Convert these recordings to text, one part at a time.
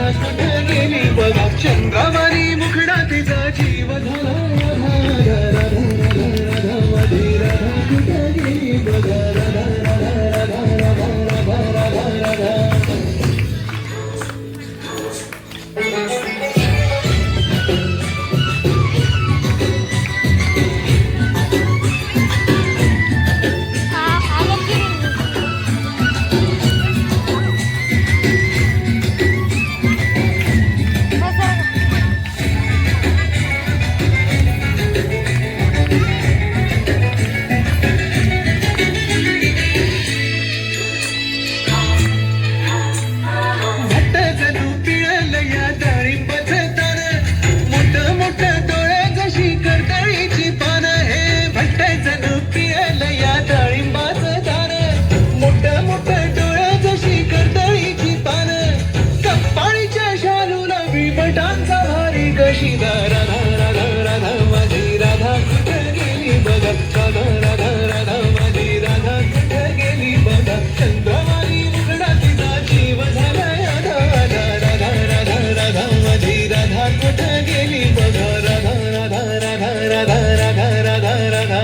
राधा कुठं गेली बघा चंद्रावारी मुखडा तिचा जीव झाला राधा राधा राधा माझी राधा कुठं गेली बघा राधा राधा राधा राधा राधा राधा राधा कशी राधा राधा राधा माझी राधा कुठं गेली बघा राधा राधा राधा माझी राधा कुठं गेली बघा चंद्रवारी मुखडा तिचा जीव झाला राधा राधा राधा राधा माझी राधा कुठं गेली बघा राधा राधा राधा राधा राधा राधा राधा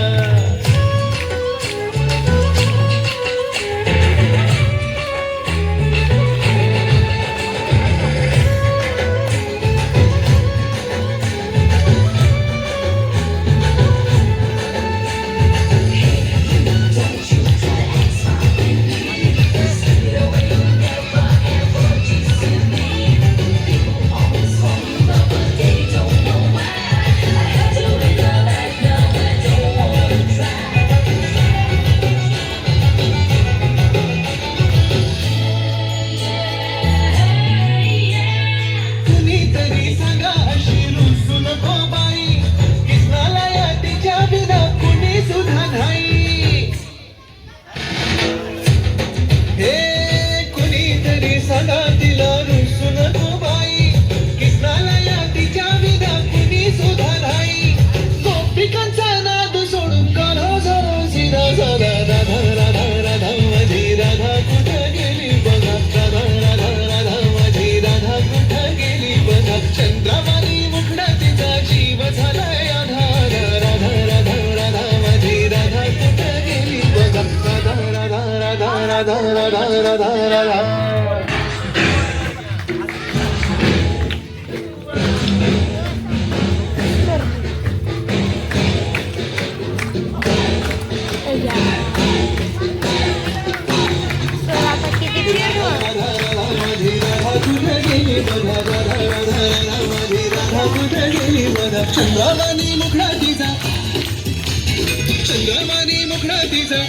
चंद्रवारी मुखडा तिचा जीव झालाय आधार राधा राधा राधा माझी राधा कुठं गेली बघा राधा राधा राधा राधा राधा राधा राधा चंद्रवाणी मुखडा तिचा चंद्रवाणी मुखडा तिचा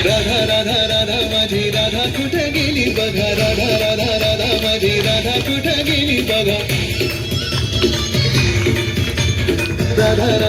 राधा राधा राधा माझी राधा कुठं गेली बघा राधा राधा राधा माझी राधा कुठं गेली बघा राधा